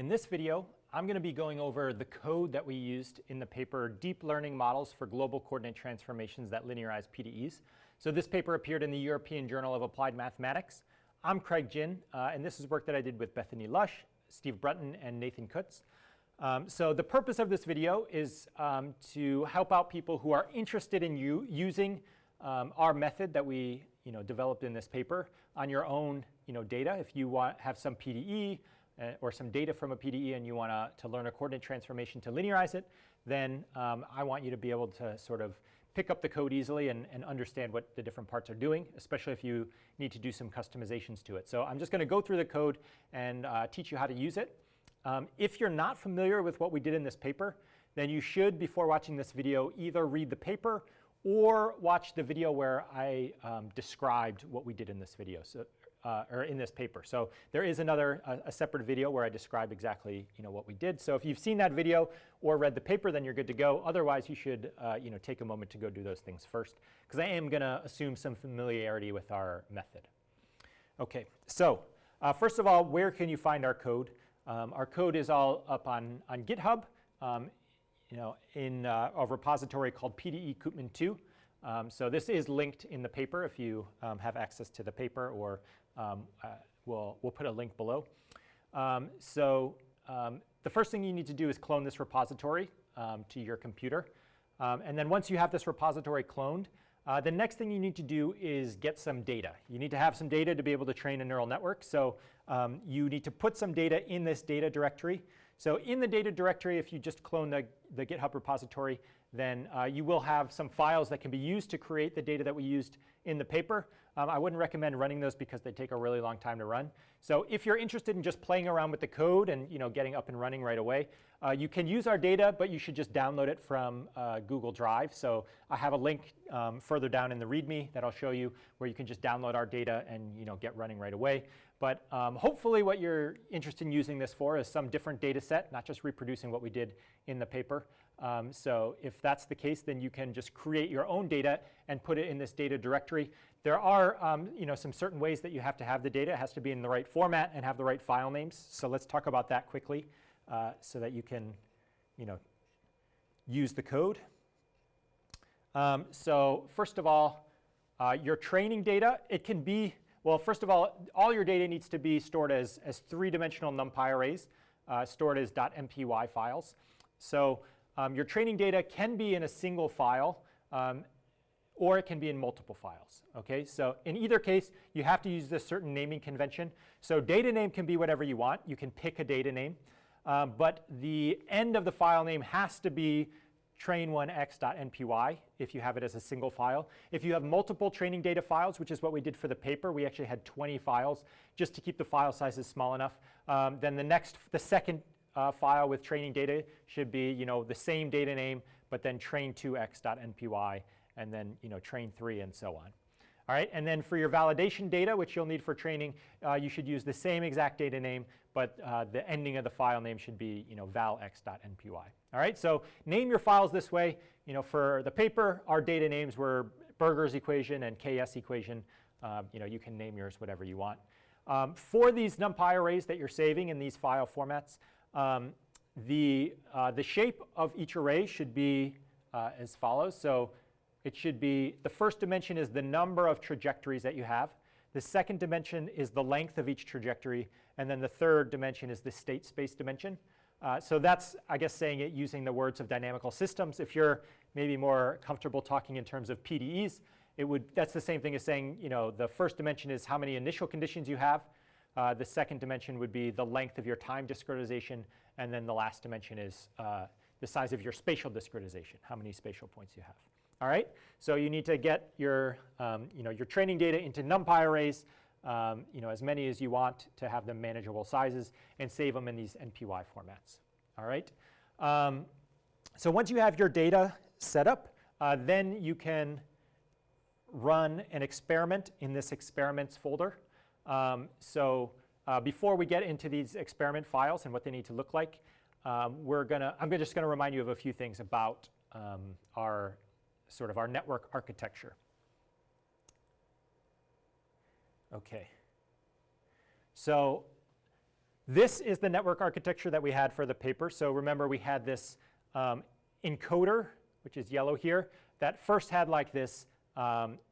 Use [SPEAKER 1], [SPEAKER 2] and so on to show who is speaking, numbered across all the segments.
[SPEAKER 1] In this video, I'm going to be going over the code that we used in the paper Deep Learning Models for Global Coordinate Transformations that Linearize PDEs. So this paper appeared in the European Journal of Applied Mathematics. I'm Craig Jin, and this is work that I did with Bethany Lusch, Steve BRUNTON, and Nathan KUTZ. So the purpose of this video is to help out people who are interested in using our method that we developed in this paper on your own data. If you have some PDE or some data from a PDE and you want to learn a coordinate transformation to linearize it, then I want you to be able to sort of pick up the code easily and understand what the different parts are doing, especially if you need to do some customizations to it. So I'm just going to go through the code and teach you how to use it. If you're not familiar with what we did in this paper, then you should, before watching this video, either read the paper or watch the video where I described what we did in this video, or in this paper. So there is a separate video where I describe exactly what we did. So if you've seen that video or read the paper, then you're good to go. Otherwise, you should take a moment to go do those things first, because I am going to assume some familiarity with our method. Okay, so first of all, where can you find our code? Our code is all up on GitHub. In a repository called PDEKoopman2. So this is linked in the paper if you have access to the paper, or we'll put a link below. The first thing you need to do is clone this repository to your computer. And then once you have this repository cloned, the next thing you need to do is get some data. You need to have some data to be able to train a neural network. So you need to put some data in this data directory. So in the data directory, if you just clone the GitHub repository, then you will have some files that can be used to create the data that we used in the paper. I wouldn't recommend running those because they take a really long time to run. So if you're interested in just playing around with the code and getting up and running right away, you can use our data, but you should just download it from Google Drive. So I have a link further down in the README that I'll show you where you can just download our data and get running right away. But hopefully what you're interested in using this for is some different data set, not just reproducing what we did in the paper. So if that's the case, then you can just create your own data and put it in this data directory. There are some certain ways that you have to have the data. It has to be in the right format and have the right file names. So let's talk about that quickly so that you can use the code. So first of all, your training data, it can be, well, first of all your data needs to be stored as three-dimensional NumPy arrays, stored as .mpy files. So your training data can be in a single file, or it can be in multiple files. Okay, so in either case, you have to use this certain naming convention. So data name can be whatever you want. You can pick a data name, but the end of the file name has to be train1x.mpy if you have it as a single file. If you have multiple training data files, which is what we did for the paper, we actually had 20 files just to keep the file sizes small enough. Then the second file with training data should be the same data name, but then train2x.mpy, and then train3 and so on. All right, and then for your validation data, which you'll need for training, you should use the same exact data name, but the ending of the file name should be valx.mpy. All right, so name your files this way. For the paper, our data names were Berger's equation and KS equation. You can name yours whatever you want. For these NumPy arrays that you're saving in these file formats, the shape of each array should be as follows. So it should be, the first dimension is the number of trajectories that you have. The second dimension is the length of each trajectory. And then the third dimension is the state space dimension. So that's, I guess, saying it using the words of dynamical systems. If you're maybe more comfortable talking in terms of PDEs, that's the same thing as saying, the first dimension is how many initial conditions you have. The second dimension would be the length of your time discretization. And then the last dimension is the size of your spatial discretization, how many spatial points you have. All right, so you need to get your training data into NumPy arrays, as many as you want to have them manageable sizes, and save them in these NPY formats. All right. So once you have your data set up, then you can run an experiment in this experiments folder. Before we get into these experiment files and what they need to look like, I'm just going to remind you of a few things about our network architecture. Okay. So This is the network architecture that we had for the paper. So remember, we had this encoder, which is yellow here, that first had like this,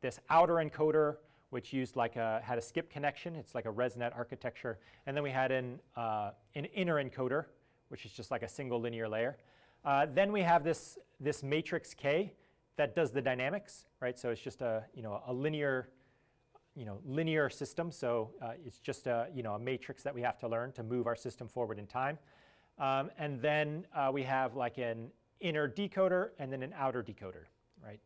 [SPEAKER 1] this outer encoder, which used like had a skip connection. It's like a ResNet architecture. And then we had an inner encoder, which is just like a single linear layer. Then we have this matrix K that does the dynamics, right? So it's just a linear system. So it's just a matrix that we have to learn to move our system forward in time. And then we have like an inner decoder and then an outer decoder, right?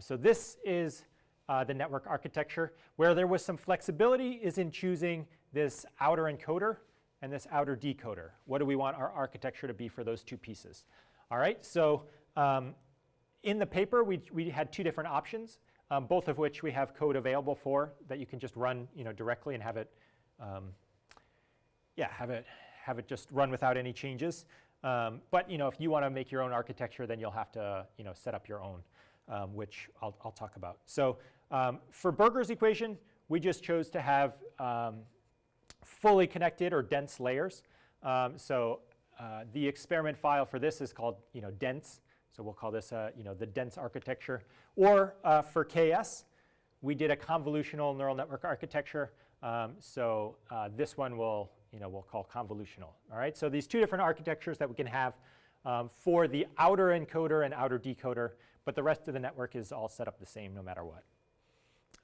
[SPEAKER 1] So this is the network architecture. Where there was some flexibility is in choosing this outer encoder and this outer decoder. What do we want our architecture to be for those two pieces? All right, so in the paper, we had two different options, both of which we have code available for that you can just run directly and have it, have it just run without any changes. But if you want to make your own architecture, then you'll have to set up your own, which I'll talk about. So for Berger's equation, we just chose to have fully connected or dense layers. The experiment file for this is called dense. So we'll call this the dense architecture. Or for KS, we did a convolutional neural network architecture. This one we'll call convolutional. All right. So these two different architectures that we can have for the outer encoder and outer decoder, but the rest of the network is all set up the same no matter what.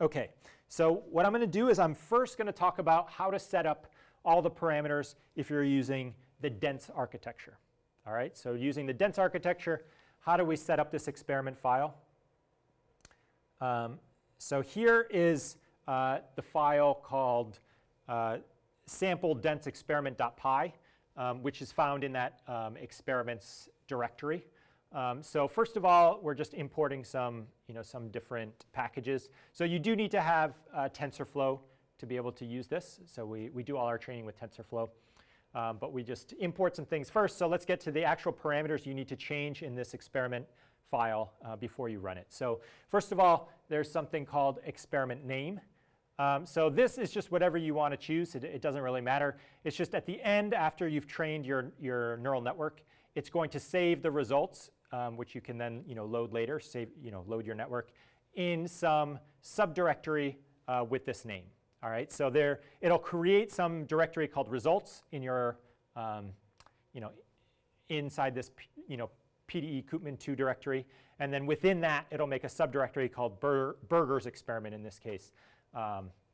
[SPEAKER 1] Okay. So what I'm going to do is I'm first going to talk about how to set up all the parameters if you're using the dense architecture. All right. So using the dense architecture, how do we set up this experiment file? So here is the file called sample dense experiment.py, which is found in that experiments directory. So first of all, we're just importing some different packages. So you do need to have TensorFlow to be able to use this. So we do all our training with TensorFlow. But we just import some things first. So let's get to the actual parameters you need to change in this experiment file before you run it. So first of all, there's something called experiment name. So this is just whatever you want to choose. It doesn't really matter. It's just at the end, after you've trained your neural network, it's going to save the results, which you can then load later, load your network in some subdirectory with this name. All right, so it'll create some directory called results in your, inside this, PDEKoopman2 directory, and then within that, it'll make a subdirectory called Berger's experiment in this case.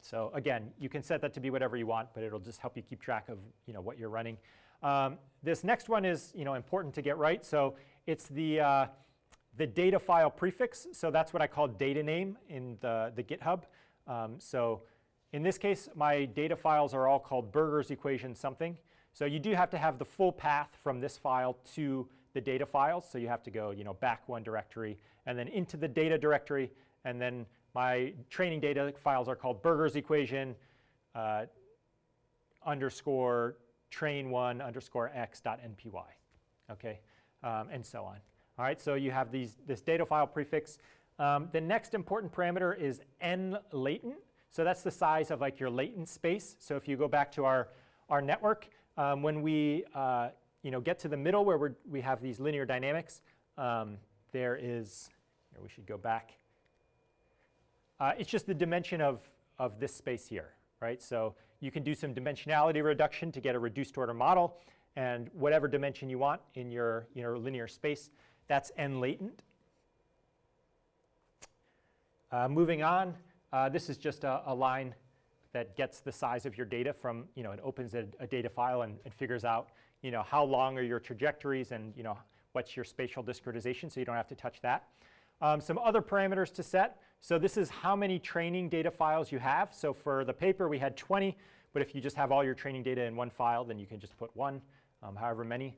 [SPEAKER 1] So again, you can set that to be whatever you want, but it'll just help you keep track of what you're running. This next one is important to get right. So it's the data file prefix. So that's what I call data name in the GitHub. So in this case, my data files are all called Berger's equation something. So you do have to have the full path from this file to the data files. So you have to go back one directory and then into the data directory. And then my training data files are called Berger's equation underscore train1 underscore x.npy. Okay, and so on. All right, so you have this data file prefix. The next important parameter is n-latent. So that's the size of like your latent space. So if you go back to our network, when we get to the middle where we have these linear dynamics, there is, here we should go back. It's just the dimension of this space here, right? So you can do some dimensionality reduction to get a reduced order model, and whatever dimension you want in your linear space, that's n-latent. Moving on. This is just a line that gets the size of your data from, it opens a data file and figures out, how long are your trajectories and, what's your spatial discretization, so you don't have to touch that. Some other parameters to set. So this is how many training data files you have. So for the paper, we had 20, but if you just have all your training data in one file, then you can just put one, however many.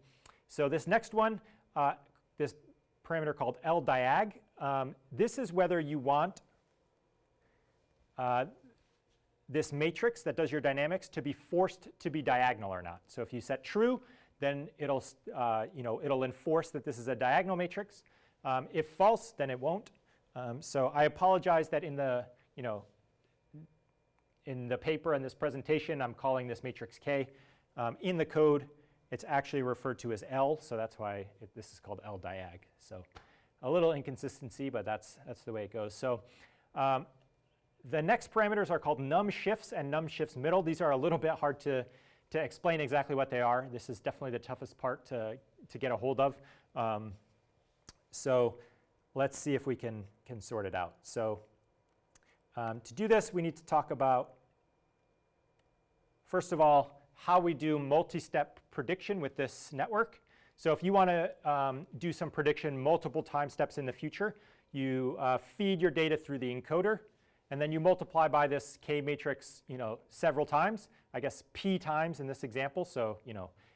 [SPEAKER 1] So this next one, this parameter called ldiag, this is whether you want this matrix that does your dynamics to be forced to be diagonal or not. So if you set true, then it'll enforce that this is a diagonal matrix. If false, then it won't. So I apologize that in the paper and this presentation, I'm calling this matrix K. In the code, it's actually referred to as L, so that's why this is called LDiag. So a little inconsistency, but that's the way it goes. So the next parameters are called num shifts and num shifts middle. These are a little bit hard to explain exactly what they are. This is definitely the toughest part to get a hold of. So let's see if we can sort it out. So to do this, we need to talk about, first of all, how we do multi-step prediction with this network. So if you want to do some prediction multiple time steps in the future, you feed your data through the encoder, and then you multiply by this K matrix, several times. I guess P times in this example. So,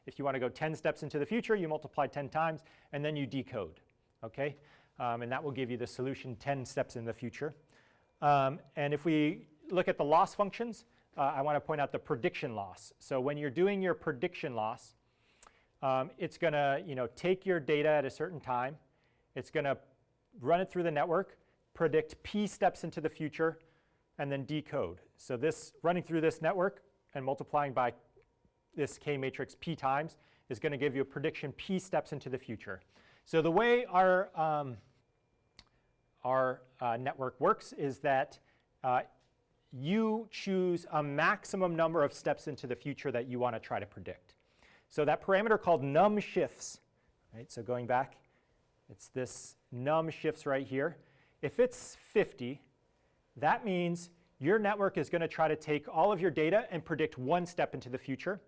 [SPEAKER 1] if you want to go 10 steps into the future, you multiply 10 times, and then you decode. Okay, and that will give you the solution 10 steps in the future. And if we look at the loss functions, I want to point out the prediction loss. So when you're doing your prediction loss, it's going to take your data at a certain time. It's going to run it through the network, predict P steps into the future, and then decode. So this running through this network and multiplying by this K matrix P times is going to give you a prediction P steps into the future. So the way our network works is that you choose a maximum number of steps into the future that you want to try to predict. So that parameter called num shifts, right? So going back, it's this num shifts right here. If it's 50, that means your network is going to try to take all of your data and predict 1 step into the future.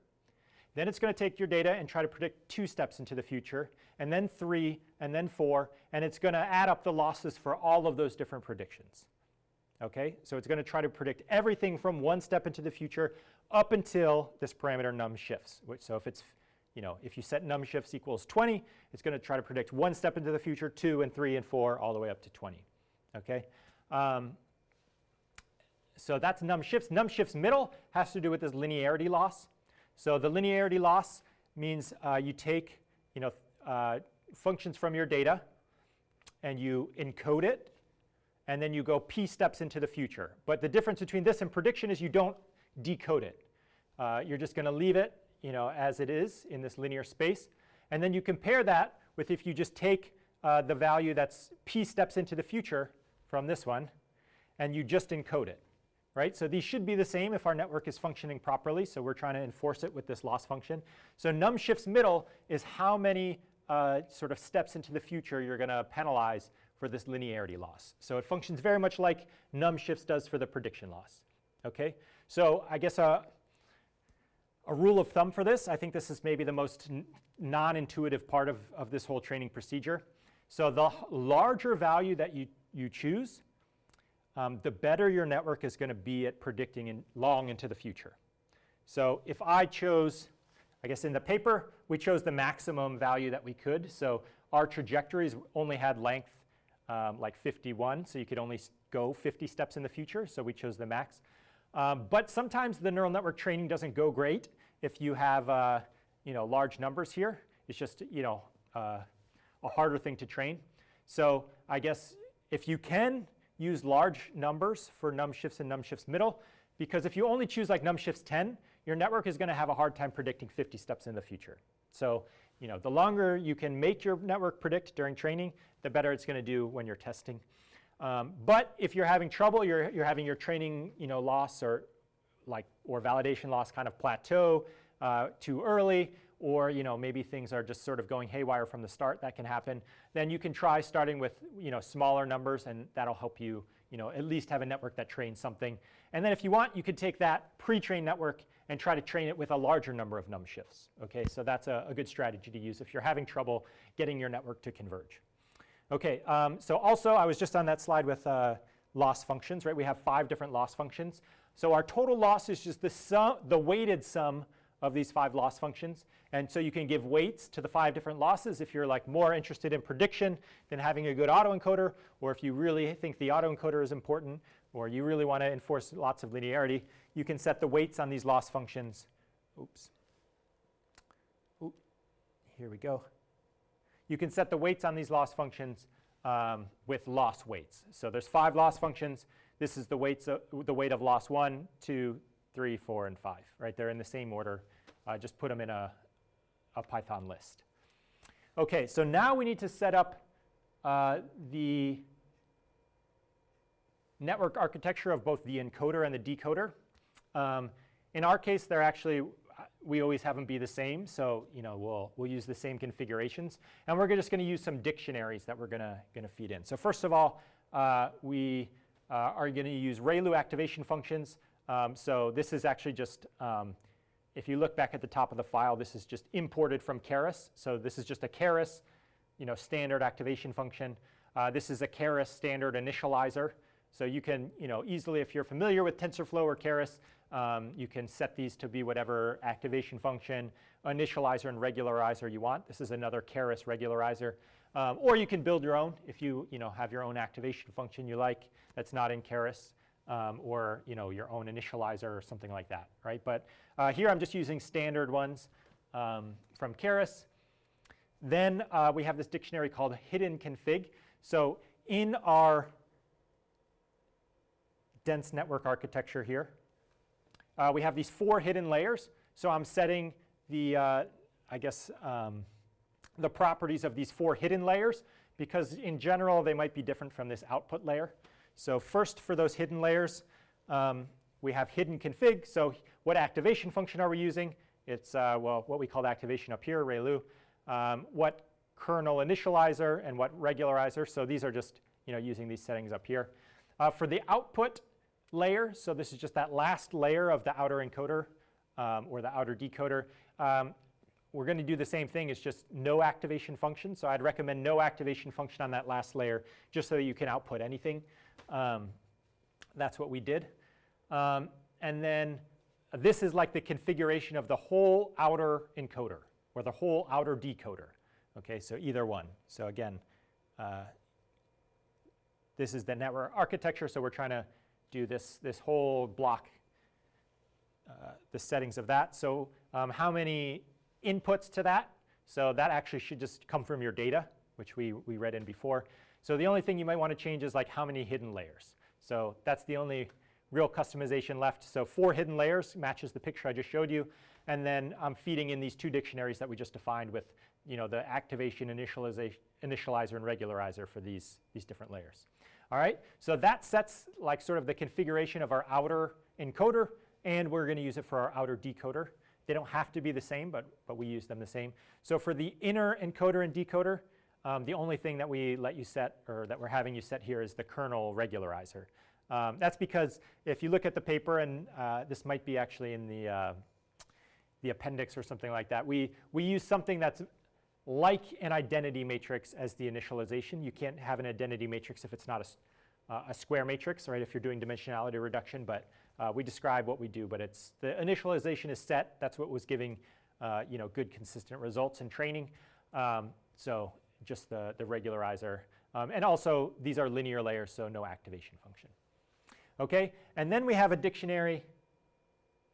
[SPEAKER 1] Then it's going to take your data and try to predict 2 steps into the future, and then 3, and then 4, and it's going to add up the losses for all of those different predictions. Okay, so it's going to try to predict everything from 1 step into the future up until this parameter num shifts. So if it's, if you set num shifts equals 20, it's going to try to predict 1 step into the future, 2 and 3 and 4, all the way up to 20. Okay, so that's num shifts. Num shifts middle has to do with this linearity loss. So the linearity loss means you take, functions from your data and you encode it, and then you go P steps into the future. But the difference between this and prediction is you don't decode it. You're just going to leave it as it is in this linear space. And then you compare that with if you just take the value that's P steps into the future from this one, and you just encode it. Right? So these should be the same if our network is functioning properly. So we're trying to enforce it with this loss function. So num shifts middle is how many sort of steps into the future you're going to penalize for this linearity loss. So it functions very much like num shifts does for the prediction loss. Okay? So I guess a rule of thumb for this, I think this is maybe the most non-intuitive part of this whole training procedure. So the larger value that you choose, the better your network is going to be at predicting long into the future. So if I chose, I guess in the paper, we chose the maximum value that we could. So our trajectories only had length like 51, so you could only go 50 steps in the future, so we chose the max. But sometimes the neural network training doesn't go great if you have large numbers here. It's just a harder thing to train. So I guess if you can, use large numbers for num shifts and num shifts middle, because if you only choose like num shifts 10, your network is going to have a hard time predicting 50 steps in the future. So the longer you can make your network predict during training, the better it's going to do when you're testing. But if you're having trouble, you're having your training loss or validation loss kind of plateau too early, or maybe things are just sort of going haywire from the start, that can happen, then you can try starting with smaller numbers, and that'll help you at least have a network that trains something. And then if you want, you could take that pre-trained network and try to train it with a larger number of num shifts. Okay, so that's a good strategy to use if you're having trouble getting your network to converge. Okay, so also I was just on that slide with loss functions, right? We have 5 different loss functions. So our total loss is just the weighted sum of these 5 loss functions. And so you can give weights to the 5 different losses if you're more interested in prediction than having a good autoencoder, or if you really think the autoencoder is important, or you really want to enforce lots of linearity, you can set the weights on these loss functions. Oops. Ooh, here we go. You can set the weights on these loss functions with loss weights. So there's 5 loss functions. This is the weight of loss 1, 2, 3, 4, and 5. Right? They're in the same order just put them in a Python list. Okay, so now we need to set up the network architecture of both the encoder and the decoder. In our case, they're actually, we always have them be the same, so we'll use the same configurations. And we're just going to use some dictionaries that we're going to feed in. So first of all, we are going to use ReLU activation functions. So this is actually just, if you look back at the top of the file, this is just imported from Keras. So this is just a Keras standard activation function. This is a Keras standard initializer. So you can easily, if you're familiar with TensorFlow or Keras, you can set these to be whatever activation function, initializer, and regularizer you want. This is another Keras regularizer. Or you can build your own if you have your own activation function you like that's not in Keras, or your own initializer or something like that, right? But here I'm just using standard ones from Keras. Then we have this dictionary called hidden config. So in our dense network architecture here, we have these 4 hidden layers. So I'm setting the, the properties of these 4 hidden layers, because in general they might be different from this output layer. So first, for those hidden layers, we have hidden config. So what activation function are we using? It's what we call activation up here, ReLU. What kernel initializer and what regularizer. So these are just using these settings up here. For the output layer, so this is just that last layer of the outer encoder or the outer decoder. We're going to do the same thing. It's just no activation function. So I'd recommend no activation function on that last layer, just so that you can output anything. That's what we did. And then this is like the configuration of the whole outer encoder or the whole outer decoder. Okay, so either one. So again, this is the network architecture. So we're trying to do this whole block, the settings of that. So how many inputs to that? So that actually should just come from your data, which we read in before. So the only thing you might want to change is like how many hidden layers. So that's the only real customization left. So 4 hidden layers matches the picture I just showed you. And then I'm feeding in these 2 dictionaries that we just defined with the activation, initializer, and regularizer for these different layers. All right, so that sets like sort of the configuration of our outer encoder, and we're going to use it for our outer decoder. They don't have to be the same, but we use them the same. So for the inner encoder and decoder, the only thing that we let you set, or that we're having you set here, is the kernel regularizer. That's because if you look at the paper, and this might be actually in the appendix or something like that, we use something that's like an identity matrix as the initialization. You can't have an identity matrix if it's not a square matrix, right, if you're doing dimensionality reduction. But we describe what we do, but it's the initialization is set. That's what was giving good consistent results in training. So just the regularizer. And also these are linear layers, so no activation function. Okay, and then we have a dictionary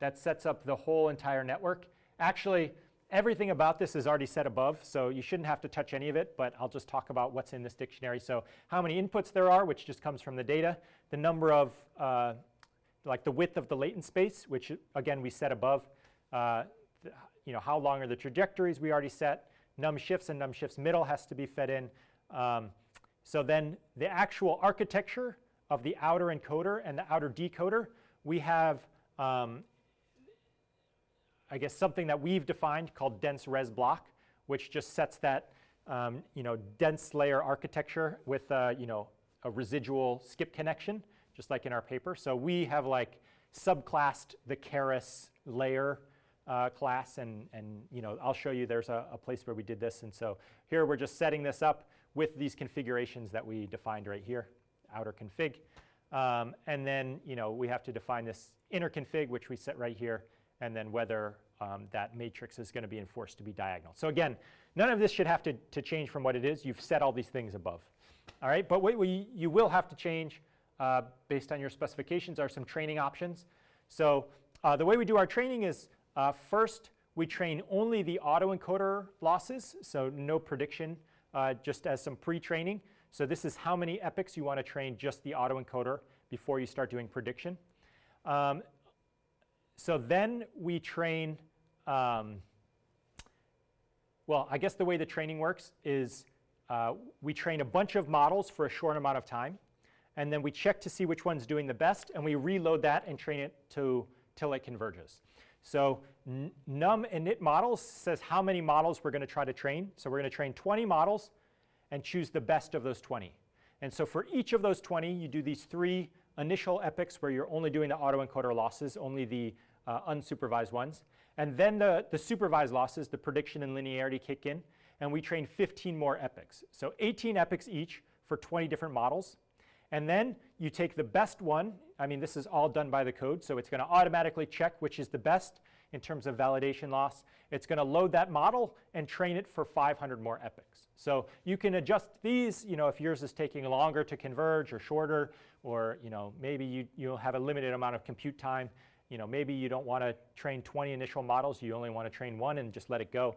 [SPEAKER 1] that sets up the whole entire network. Actually, everything about this is already set above, so you shouldn't have to touch any of it, but I'll just talk about what's in this dictionary. So how many inputs there are, which just comes from the data, the number of, like the width of the latent space, which again we set above, how long are the trajectories we already set, num shifts and num shifts middle has to be fed in. So then the actual architecture of the outer encoder and the outer decoder, we have something that we've defined called dense res block, which just sets that dense layer architecture with a residual skip connection, just like in our paper. So we have like subclassed the Keras layer class, and I'll show you there's a place where we did this. And so here we're just setting this up with these configurations that we defined right here, outer config. And then we have to define this inner config, which we set right here, and then whether that matrix is going to be enforced to be diagonal. So again, none of this should have to change from what it is. You've set all these things above. All right, but what you will have to change based on your specifications are some training options. So the way we do our training is first we train only the autoencoder losses, so no prediction, just as some pre-training. So this is how many epochs you want to train just the autoencoder before you start doing prediction. So then we train well, I guess the way the training works is we train a bunch of models for a short amount of time, and then we check to see which one's doing the best, and we reload that and train it till it converges. So num init models says how many models we're going to try to train. So we're going to train 20 models and choose the best of those 20. And so for each of those 20, you do these 3 initial epochs where you're only doing the autoencoder losses, only the unsupervised ones. And then the supervised losses, the prediction and linearity kick in, and we train 15 more epochs. So 18 epochs each for 20 different models. And then you take the best one. I mean, this is all done by the code, so it's going to automatically check which is the best in terms of validation loss. It's going to load that model and train it for 500 more epochs. So you can adjust these, if yours is taking longer to converge or shorter, or maybe you'll have a limited amount of compute time. Maybe you don't want to train 20 initial models. You only want to train 1 and just let it go.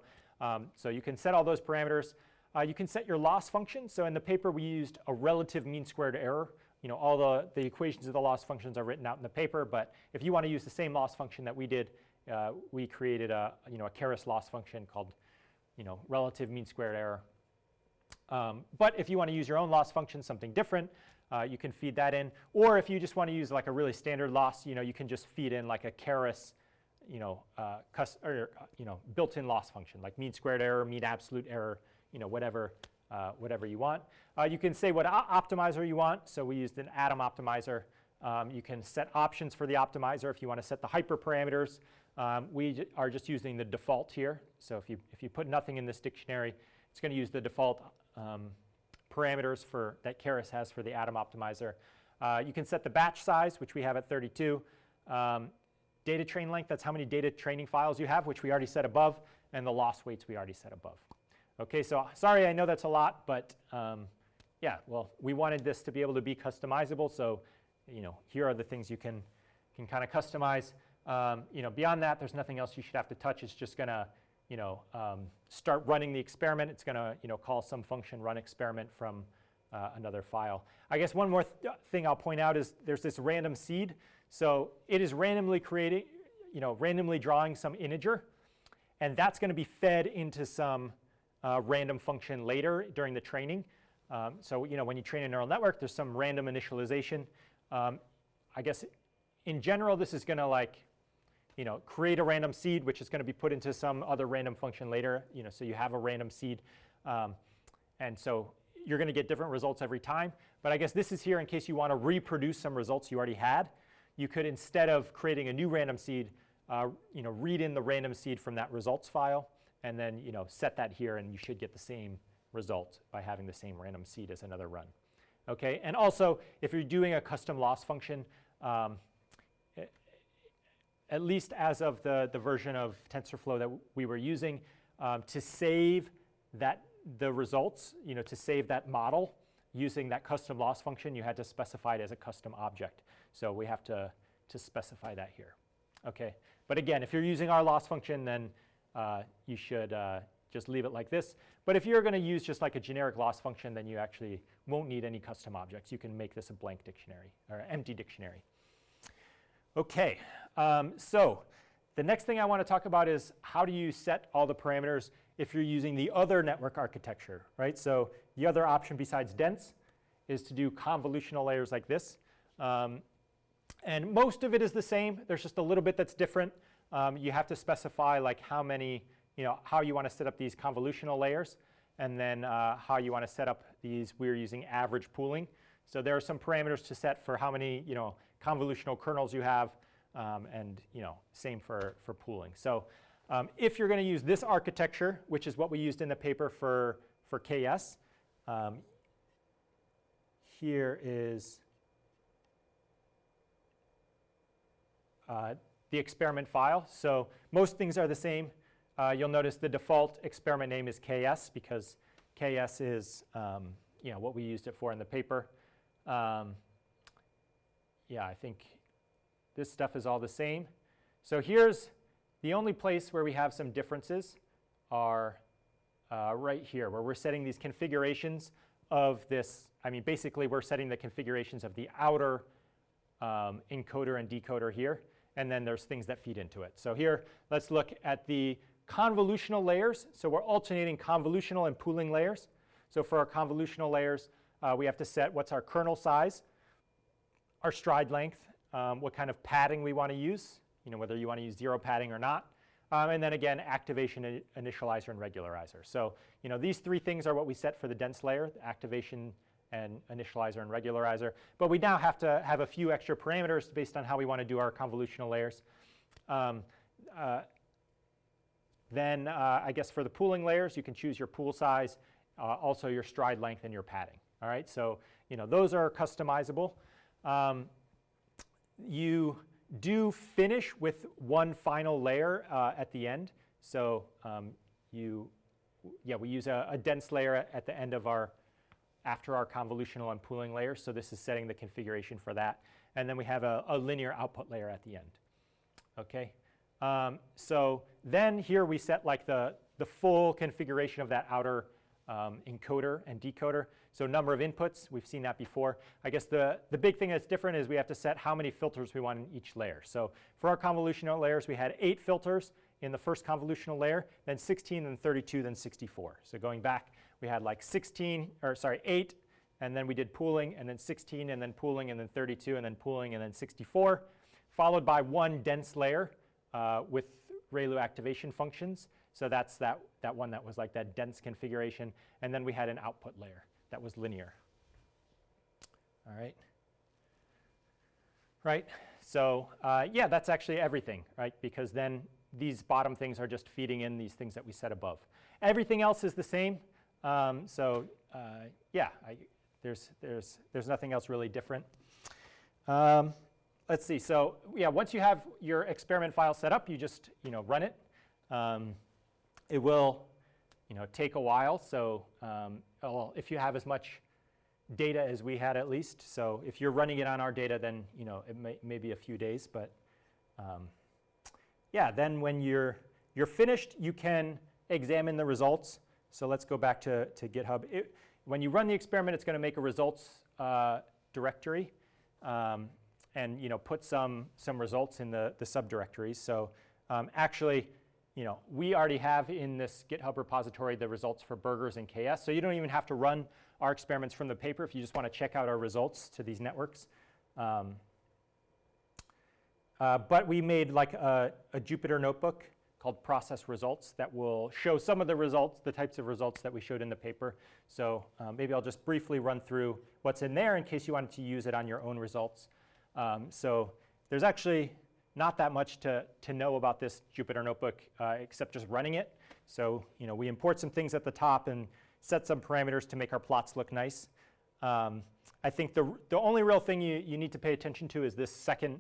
[SPEAKER 1] So you can set all those parameters. You can set your loss function. So in the paper, we used a relative mean squared error. All the equations of the loss functions are written out in the paper. But if you want to use the same loss function that we did, we created a KUTZ loss function called relative mean squared error. But if you want to use your own loss function, something different, you can feed that in. Or if you just want to use like a really standard loss, you can just feed in like a KUTZ, built-in loss function, like mean squared error, mean absolute error, whatever you want. You can say what optimizer you want. So we used an atom optimizer. You can set options for the optimizer if you want to set the hyperparameters. We are just using the default here. So if you put nothing in this dictionary, it's going to use the default parameters that KUTZ has for the atom optimizer. You can set the batch size, which we have at 32. Data train length, that's how many data training files you have, which we already set above, and the loss weights we already set above. Okay, so sorry, I know that's a lot, but yeah, well, we wanted this to be able to be customizable, so here are the things you can kind of customize. Beyond that, there's nothing else you should have to touch. It's just going to start running the experiment. It's going to call some function run experiment from another file. I guess one more thing I'll point out is there's this random seed. So it is randomly creating, randomly drawing some integer, and that's going to be fed into some random function later during the training. So when you train a neural network, there's some random initialization. I guess in general, this is going to create a random seed, which is going to be put into some other random function later. So you have a random seed, and so you're going to get different results every time. But I guess this is here in case you want to reproduce some results you already had. You could, instead of creating a new random seed, read in the random seed from that results file, and then set that here, and you should get the same result by having the same random seed as another run. Okay, and also if you're doing a custom loss function, at least as of the version of TensorFlow that we were using, to save the results, to save that model using that custom loss function, you had to specify it as a custom object. So we have to specify that here. Okay, but again, if you're using our loss function, then you should just leave it like this. But if you're going to use just like a generic loss function, then you actually won't need any custom objects. You can make this a blank dictionary or empty dictionary. Okay, so the next thing I want to talk about is how do you set all the parameters if you're using the other network architecture, right? So the other option besides dense is to do convolutional layers like this. And most of it is the same. There's just a little bit that's different. You have to specify like how many, how you want to set up these convolutional layers, and then how you want to set up these. We're using average pooling. So there are some parameters to set for how many, convolutional kernels you have, and same for pooling. So if you're going to use this architecture, which is what we used in the paper for KS, here is the experiment file. So most things are the same. You'll notice the default experiment name is KS because KS is what we used it for in the paper. Yeah, I think this stuff is all the same. So here's the only place where we have some differences are right here, where we're setting these configurations of this. I mean, basically, we're setting the configurations of the outer encoder and decoder here. and then there's things that feed into it. So here, let's look at the convolutional layers. So we're alternating convolutional and pooling layers. So for our convolutional layers, we have to set what's our kernel size, our stride length, what kind of padding we want to use, whether you want to use 0 padding or not. And then again, activation, initializer, and regularizer. So these 3 things are what we set for the dense layer, the activation and initializer and regularizer. But we now have to have a few extra parameters based on how we want to do our convolutional layers. Then I guess for the pooling layers, you can choose your pool size, also your stride length and your padding. All right, so those are customizable. You do finish with one final layer at the end. So we use a dense layer at the end of after our convolutional and pooling layers. So this is setting the configuration for that. And then we have a linear output layer at the end. Okay. So then here we set like the full configuration of that outer encoder and decoder. So number of inputs, we've seen that before. I guess the big thing that's different is we have to set how many filters we want in each layer. So for our convolutional layers, we had 8 filters in the first convolutional layer, then 16, then 32, then 64. So going back, we had like 8, and then we did pooling, and then 16, and then pooling, and then 32, and then pooling, and then 64, followed by one dense layer with ReLU activation functions. So that's that one that was like that dense configuration. And then we had an output layer that was linear. All right. Right. So yeah, that's actually everything, right? Because then these bottom things are just feeding in these things that we set above. Everything else is the same. Yeah, there's nothing else really different. Let's see. So yeah, once you have your experiment file set up, you just run it. It will take a while. So well, if you have as much data as we had at least. So if you're running it on our data, then it may be a few days. But yeah, then when you're finished, you can examine the results. So let's go back to GitHub. When you run the experiment, it's going to make a results directory and put some results in the subdirectories. So actually, we already have in this GitHub repository the results for burgers and KS. So you don't even have to run our experiments from the paper if you just want to check out our results to these networks. But we made like a Jupyter notebook called process results that will show some of the results, the types of results that we showed in the paper. So maybe I'll just briefly run through what's in there in case you wanted to use it on your own results. So there's actually not that much to know about this Jupyter notebook except just running it. So we import some things at the top and set some parameters to make our plots look nice. I think the only real thing you need to pay attention to is this second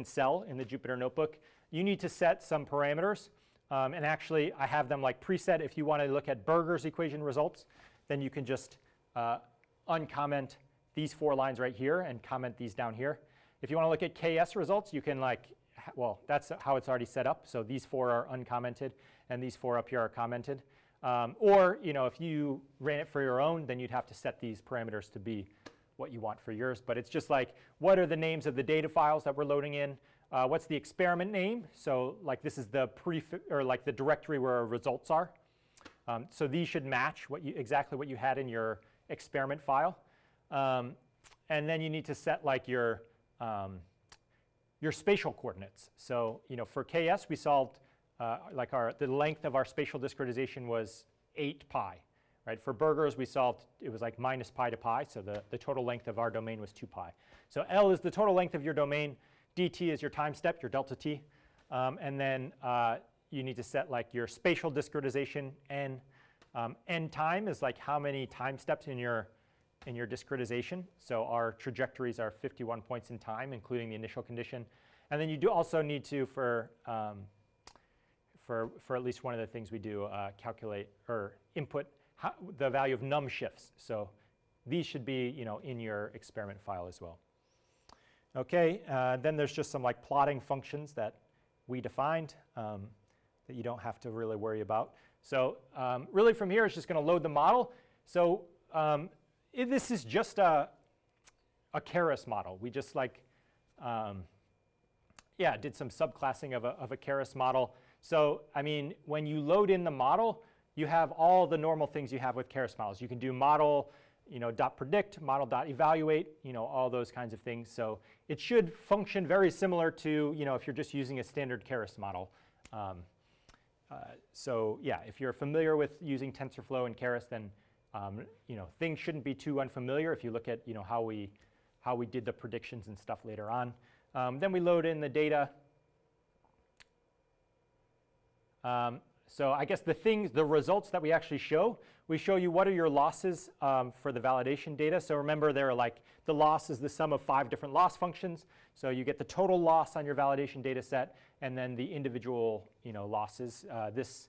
[SPEAKER 1] cell in the Jupyter notebook. You need to set some parameters. And actually, I have them like preset. If you want to look at burgers equation results, then you can just uncomment these 4 lines right here and comment these down here. If you want to look at KS results, you can well, that's how it's already set up. So these 4 are uncommented, and these 4 up here are commented. Or if you ran it for your own, then you'd have to set these parameters to be what you want for yours. But it's just like, what are the names of the data files that we're loading in? What's the experiment name? So like this is the the directory where our results are. So these should match exactly what you had in your experiment file. And then you need to set like your spatial coordinates. So for KS we solved the length of our spatial discretization was 8 pi. Right? For burgers we solved, it was like minus pi to pi, so the total length of our domain was 2 pi. So L is the total length of your domain, dt is your time step, your delta t, and then you need to set like your spatial discretization n. N time is like how many time steps in your discretization. So our trajectories are 51 points in time, including the initial condition. And then you do also need to, for at least one of the things we do, calculate or input the value of num shifts. So these should be in your experiment file as well. Okay, then there's just some like plotting functions that we defined that you don't have to really worry about. So really from here, it's just going to load the model. So this is just a Keras model. We just yeah, did some subclassing of a Keras model. So, I mean, when you load in the model, you have all the normal things you have with Keras models. You can do model, .predict, model.evaluate, all those kinds of things. So it should function very similar to, if you're just using a standard Keras model. So yeah, if you're familiar with using TensorFlow and Keras, then things shouldn't be too unfamiliar if you look at how we did the predictions and stuff later on. Then we load in the data. So I guess the results that we actually show, we show you what are your losses for the validation data. So remember, they're like the loss is the sum of 5 different loss functions. So you get the total loss on your validation data set, and then the individual losses. This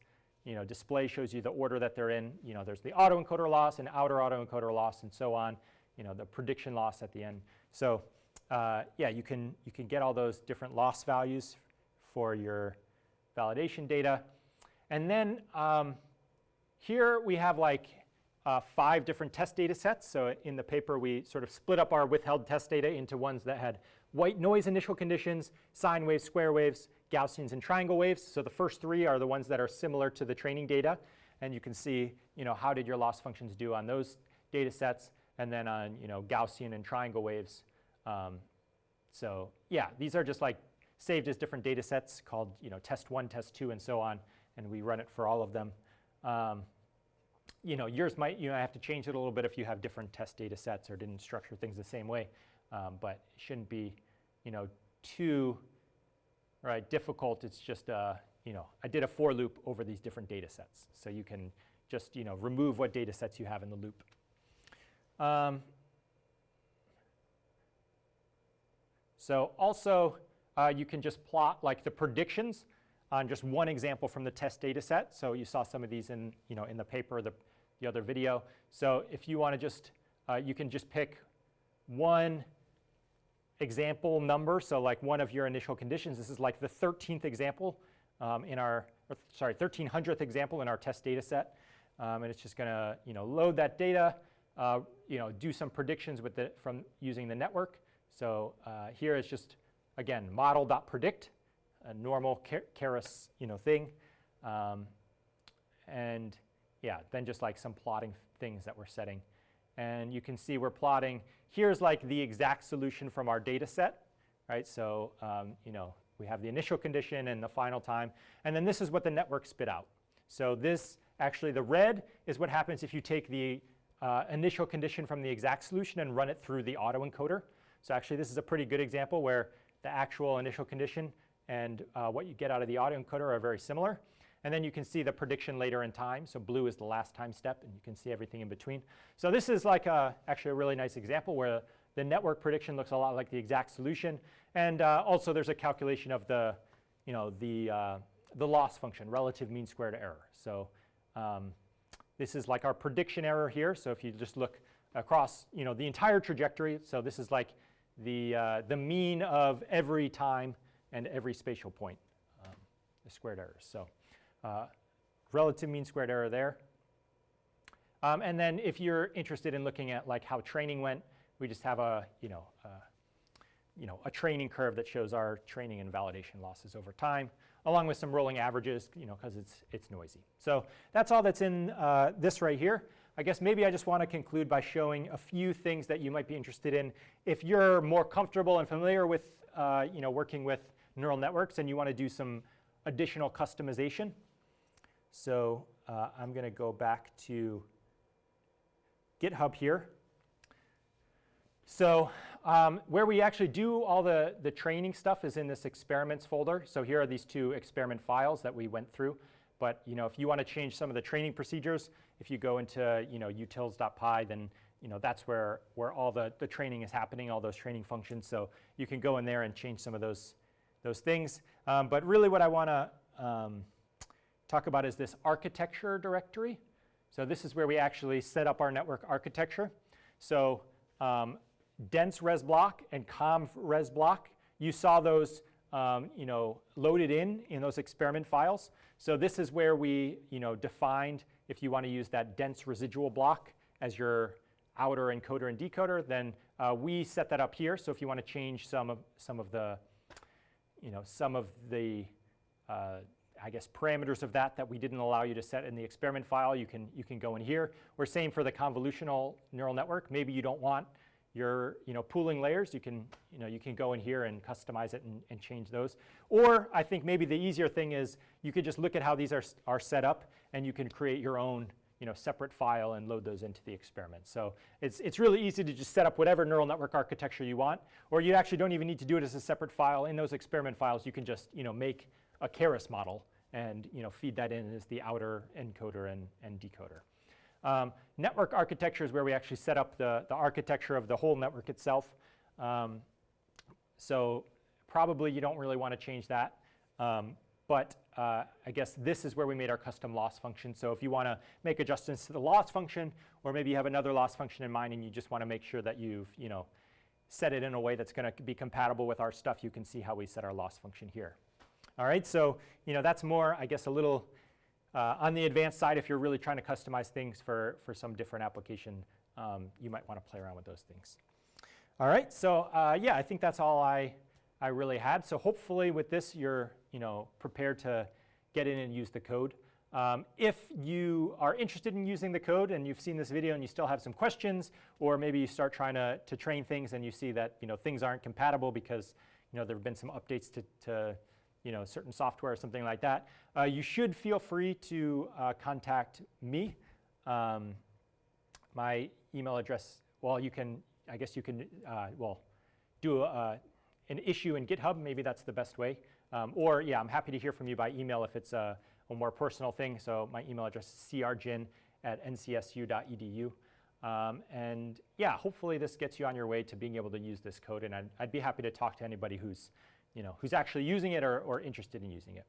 [SPEAKER 1] display shows you the order that they're in. There's the autoencoder loss and outer autoencoder loss and so on. The prediction loss at the end. So yeah, you can get all those different loss values for your validation data. And then here we have like 5 different test data sets. So in the paper, we sort of split up our withheld test data into ones that had white noise initial conditions, sine waves, square waves, Gaussians, and triangle waves. So the first 3 are the ones that are similar to the training data. And you can see, how did your loss functions do on those data sets, and then on, Gaussian and triangle waves. So yeah, these are just like saved as different data sets called, test 1, test 2, and so on. And we run it for all of them. Yours might, have to change it a little bit if you have different test data sets or didn't structure things the same way. But it shouldn't be, too difficult. It's just, I did a for loop over these different data sets. So you can just, remove what data sets you have in the loop. So also, you can just plot like the predictions on just one example from the test data set. So you saw some of these in, in the paper, the other video. So if you want to just, you can just pick one example number. So like one of your initial conditions. This is like the 13th example in our, 1300th example in our test data set. And it's just going to, load that data, do some predictions with from using the network. So here it's just, again, model.predict. A normal Keras thing, and yeah, then just like some plotting things that we're setting. And you can see we're plotting, here's like the exact solution from our data set, right? So we have the initial condition and the final time, and then this is what the network spit out. So this, actually the red is what happens if you take the initial condition from the exact solution and run it through the autoencoder. So actually this is a pretty good example where the actual initial condition and what you get out of the autoencoder are very similar. And then you can see the prediction later in time. So blue is the last time step, and you can see everything in between. So this is like actually a really nice example where the network prediction looks a lot like the exact solution. And also there's a calculation of the, the loss function, relative mean squared error. So this is like our prediction error here. So if you just look across, the entire trajectory, so this is like the mean of every time and every spatial point, the squared errors. So relative mean squared error there. And then if you're interested in looking at like how training went, we just have a, a training curve that shows our training and validation losses over time, along with some rolling averages, because it's noisy. So that's all that's in this right here. I guess maybe I just want to conclude by showing a few things that you might be interested in. If you're more comfortable and familiar with working with neural networks and you want to do some additional customization. So I'm going to go back to GitHub here. So where we actually do all the training stuff is in this experiments folder. So here are these 2 experiment files that we went through. But if you want to change some of the training procedures, if you go into utils.py, then that's where all the training is happening, all those training functions. So you can go in there and change some of those things. But really what I want to talk about is this architecture directory. So this is where we actually set up our network architecture. So dense res block and conv res block, you saw those loaded in those experiment files. So this is where we defined if you want to use that dense residual block as your outer encoder and decoder, then we set that up here. So if you want to change some of the some of the I guess parameters of that we didn't allow you to set in the experiment file, you can go in here. Or same for the convolutional neural network. Maybe you don't want your pooling layers. You can go in here and customize it and change those. Or I think maybe the easier thing is you could just look at how these are set up, and you can create your own separate file and load those into the experiment. So it's really easy to just set up whatever neural network architecture you want, or you actually don't even need to do it as a separate file. In those experiment files, you can just make a Keras model and feed that in as the outer encoder and decoder. Network architecture is where we actually set up the architecture of the whole network itself. So probably you don't really want to change that. But I guess this is where we made our custom loss function. So if you want to make adjustments to the loss function, or maybe you have another loss function in mind and you just want to make sure that you've set it in a way that's going to be compatible with our stuff, you can see how we set our loss function here. All right, so that's more, I guess, a little on the advanced side. If you're really trying to customize things for some different application, you might want to play around with those things. All right, so yeah, I think that's all I really had. So hopefully with this, you're prepared to get in and use the code. If you are interested in using the code and you've seen this video and you still have some questions, or maybe you start trying to train things and you see that things aren't compatible because there have been some updates to certain software or something like that, you should feel free to contact me. My email address, well, I guess you can do an issue in GitHub. Maybe that's the best way. Or yeah, I'm happy to hear from you by email if it's a more personal thing. So my email address is crjin@ncsu.edu. And yeah, hopefully this gets you on your way to being able to use this code. And I'd be happy to talk to anybody who's actually using it or interested in using it.